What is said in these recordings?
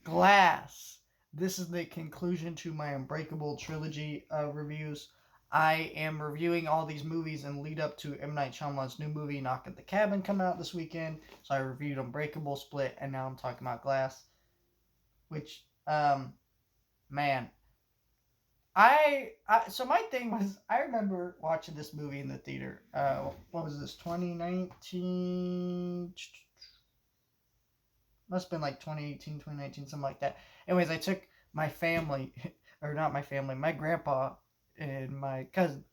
Glass. This is the conclusion to my Unbreakable trilogy reviews. I am reviewing all these movies and lead up to M. Night Shyamalan's new movie, Knock at the Cabin, coming out this weekend. So I reviewed Unbreakable, Split, and now I'm talking about Glass. Which, man, so my thing was I remember watching this movie in the theater. What was this? 2019. Must have been like 2018, 2019, something like that. Anyways, I took my family, or not my family, my grandpa and my cousin.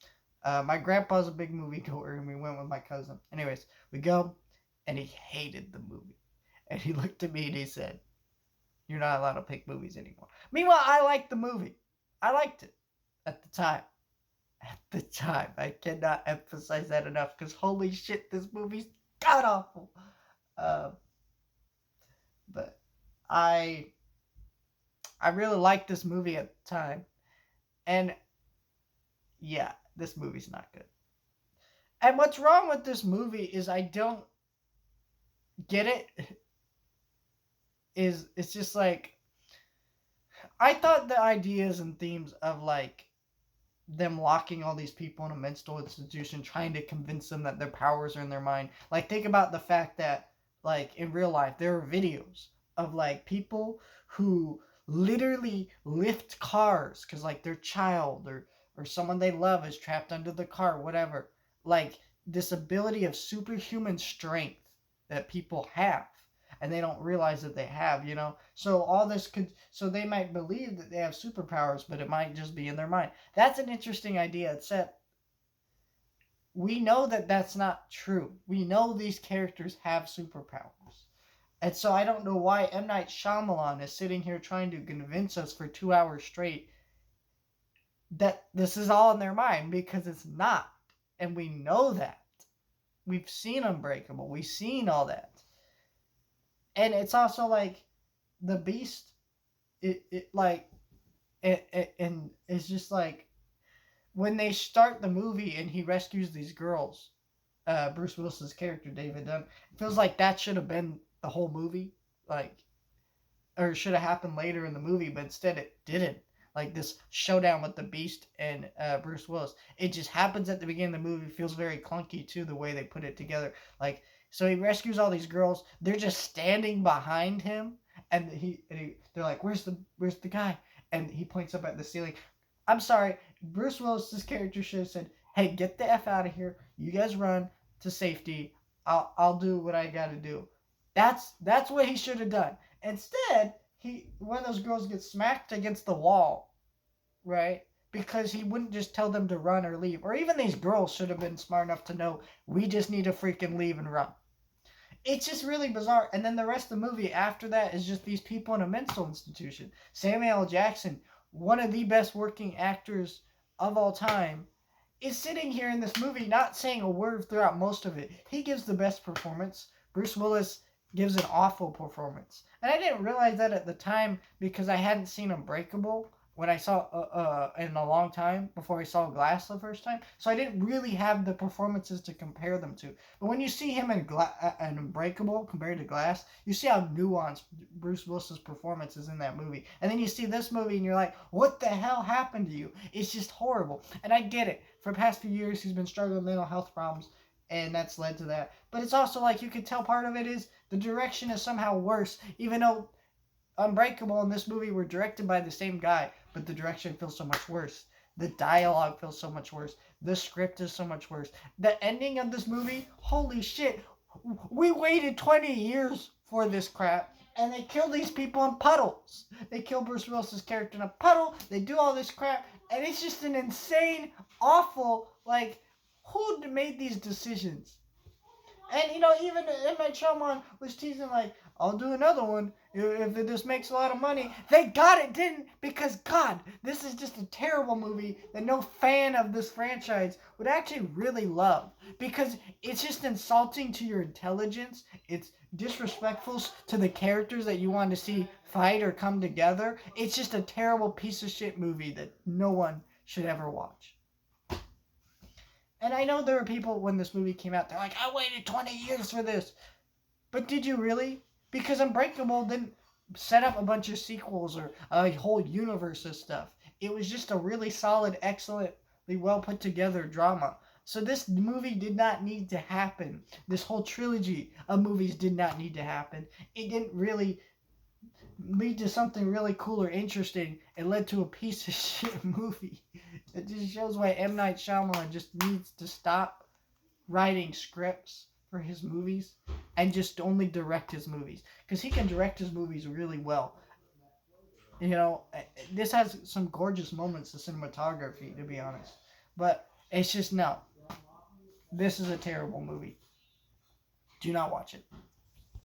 My grandpa's a big movie goer, and we went with my cousin. Anyways, we go, and he hated the movie. And he looked at me and he said, "You're not allowed to pick movies anymore." Meanwhile, I liked the movie. I liked it at the time. At the time. I cannot emphasize that enough because holy shit, this movie's god awful. But I really liked this movie at the time. And yeah, this movie's not good. And what's wrong with this movie is I don't get it. It's just like I thought the ideas and themes of like them locking all these people in a mental institution, trying to convince them that their powers are in their mind. Like, think about the fact that, like, in real life, there are videos of, like, people who literally lift cars because, like, their child or someone they love is trapped under the car, whatever. Like, this ability of superhuman strength that people have and they don't realize that they have, you know? So all this so they might believe that they have superpowers, but it might just be in their mind. That's an interesting idea, except we know that that's not true. We know these characters have superpowers. And so I don't know why M. Night Shyamalan is sitting here trying to convince us for 2 hours straight that this is all in their mind, because it's not. And we know that. We've seen Unbreakable. We've seen all that. And it's also like the Beast, and it's just like when they start the movie and he rescues these girls, Bruce Willis's character David Dunn, it feels like that should have been the whole movie, like, or should have happened later in the movie, but instead it didn't. Like this showdown with the Beast and Bruce Willis, it just happens at the beginning of the movie. Feels very clunky too, the way they put it together. Like, so he rescues all these girls. They're just standing behind him, and they're like, "Where's the guy?" And he points up at the ceiling. I'm sorry, Bruce Willis's character should have said, "Hey, get the f out of here. You guys run to safety. I'll do what I got to do." That's what he should have done. Instead, one of those girls gets smacked against the wall, right? Because he wouldn't just tell them to run or leave. Or even these girls should have been smart enough to know we just need to freaking leave and run. It's just really bizarre. And then the rest of the movie after that is just these people in a mental institution. Samuel L. Jackson, one of the best working actors of all time, is sitting here in this movie not saying a word throughout most of it. He gives the best performance. Bruce Willis gives an awful performance. And I didn't realize that at the time because I hadn't seen Unbreakable when I saw in a long time before I saw Glass the first time. So I didn't really have the performances to compare them to. But when you see him in Unbreakable compared to Glass, you see how nuanced Bruce Willis's performance is in that movie. And then you see this movie and you're like, what the hell happened to you? It's just horrible. And I get it. For the past few years, he's been struggling with mental health problems, and that's led to that. But it's also like you can tell part of it is the direction is somehow worse, even though Unbreakable and this movie were directed by the same guy, but the direction feels so much worse. The dialogue feels so much worse. The script is so much worse. The ending of this movie, holy shit. We waited 20 years for this crap, and they kill these people in puddles. They kill Bruce Willis's character in a puddle. They do all this crap, and it's just an insane, awful, like, who made these decisions? And, you know, even M. Night Shyamalan was teasing, like, I'll do another one if this makes a lot of money. Thank God it didn't, because, God, this is just a terrible movie that no fan of this franchise would actually really love. Because it's just insulting to your intelligence. It's disrespectful to the characters that you want to see fight or come together. It's just a terrible piece of shit movie that no one should ever watch. And I know there were people when this movie came out, they're like, I waited 20 years for this. But did you really? Because Unbreakable didn't set up a bunch of sequels or a whole universe of stuff. It was just a really solid, excellently well put together drama. So this movie did not need to happen. This whole trilogy of movies did not need to happen. It didn't really lead to something really cool or interesting. It led to a piece of shit movie. It just shows why M. Night Shyamalan just needs to stop writing scripts for his movies and just only direct his movies. Because he can direct his movies really well. You know, this has some gorgeous moments of cinematography, to be honest. But it's just no. This is a terrible movie. Do not watch it.